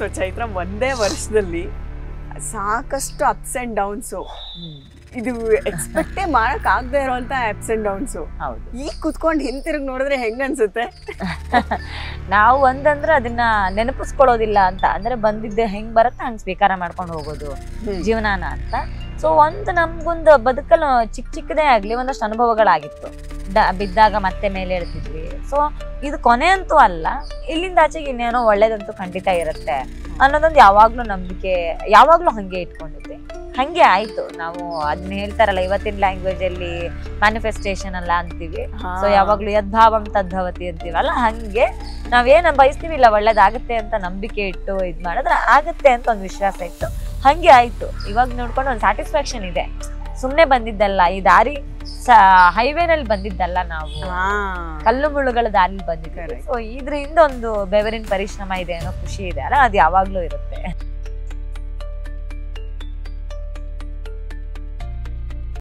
So Chaitra ಒಂದೇ ವರ್ಷದಲ್ಲಿ ಸಾಕಷ್ಟು ಅಪ್ಸ್ ಅಂಡ್ ಡೌನ್ಸು, ಇದು ಎಕ್ಸ್ಪೆಕ್ಟೇ ಮಾಡಕ್ ಆಗದೆ ಇರೋಂತ ಅಪ್ಸ್ ಅಂಡ್ ಡೌನ್ಸು. ಹೌದು. ಈಗ ಕುತ್ಕೊಂಡು ಹಿಂತಿರುಗಿ ನೋಡಿದ್ರೆ ಹೆಂಗ ಅನ್ಸುತ್ತೆ? ನಾವು ಒಂದಂದ್ರೆ ಅದನ್ನ ನೆನಪಿಸ್ಕೊಳ್ಳೋದಿಲ್ಲ ಅಂತ, ಅಂದ್ರೆ ಬಂದಿದ್ದೆ ಹೆಂಗ್ ಬರುತ್ತೆ ಹಂಗ್ ಸ್ವೀಕಾರ ಮಾಡ್ಕೊಂಡು ಹೋಗೋದು ಜೀವನಾನ ಅಂತ. ಸೊ ಒಂದು ನಮ್ಗೊಂದು ಬದುಕಲು ಚಿಕ್ಕದೇ ಆಗ್ಲಿ ಒಂದಷ್ಟು ಅನುಭವಗಳಾಗಿತ್ತು. ಬಿದ್ದಾಗ ಮತ್ತೆ ಮೇಲೆ ಹೇಳ್ತಿದ್ವಿ. ಸೊ ಇದು ಕೊನೆ ಅಂತೂ ಅಲ್ಲ, ಇಲ್ಲಿಂದ ಆಚೆಗೆ ಇನ್ನೇನೋ ಒಳ್ಳೇದಂತೂ ಖಂಡಿತ ಇರುತ್ತೆ ಅನ್ನೋದೊಂದು ಯಾವಾಗ್ಲೂ ನಂಬಿಕೆ, ಯಾವಾಗ್ಲೂ ಹಂಗೆ ಇಟ್ಕೊಂಡಿದ್ದೆ. ಹಂಗೆ ಆಯ್ತು. ನಾವು ಅದನ್ನ ಹೇಳ್ತಾರಲ್ಲ ಇವತ್ತಿನ ಲ್ಯಾಂಗ್ವೇಜ್ ಅಲ್ಲಿ ಮ್ಯಾನಿಫೆಸ್ಟೇಷನ್ ಅಲ್ಲ ಅಂತೀವಿ. ಸೊ ಯಾವಾಗ್ಲೂ ಯದ್ಭಾವಂ ತದ್ಭವತಿ ಅಂತೀವಲ್ಲ, ಹಂಗೆ ನಾವೇನ ಬಯಸ್ತೀವಿ ಇಲ್ಲ ಒಳ್ಳೇದಾಗತ್ತೆ ಅಂತ ನಂಬಿಕೆ ಇಟ್ಟು ಇದ್ ಮಾಡಿದ್ರೆ ಆಗತ್ತೆ ಅಂತ ಒಂದು ವಿಶ್ವಾಸ ಇತ್ತು. ಹಂಗೆ ಆಯ್ತು. ಇವಾಗ ನೋಡ್ಕೊಂಡು ಒಂದು ಸ್ಯಾಟಿಸ್ಫ್ಯಾಕ್ಷನ್ ಇದೆ. ಸುಮ್ನೆ ಬಂದಿದ್ದಲ್ಲ, ಈ ದಾರಿ ಹೈವೇನಲ್ಲಿ ಬಂದಿದ್ದಲ್ಲ, ನಾವು ಕಲ್ಲು ಮುಳ್ಳುಗಳ ದಾರಿ ಬಂದಿದ್ದಾರೆ. ಸೊ ಇದ್ರಿಂದ ಒಂದು ಬೆವರಿನ ಪರಿಶ್ರಮ ಇದೆ ಅನ್ನೋ ಖುಷಿ ಇದೆ ಅಲ್ಲ, ಅದು ಯಾವಾಗ್ಲೂ ಇರುತ್ತೆ.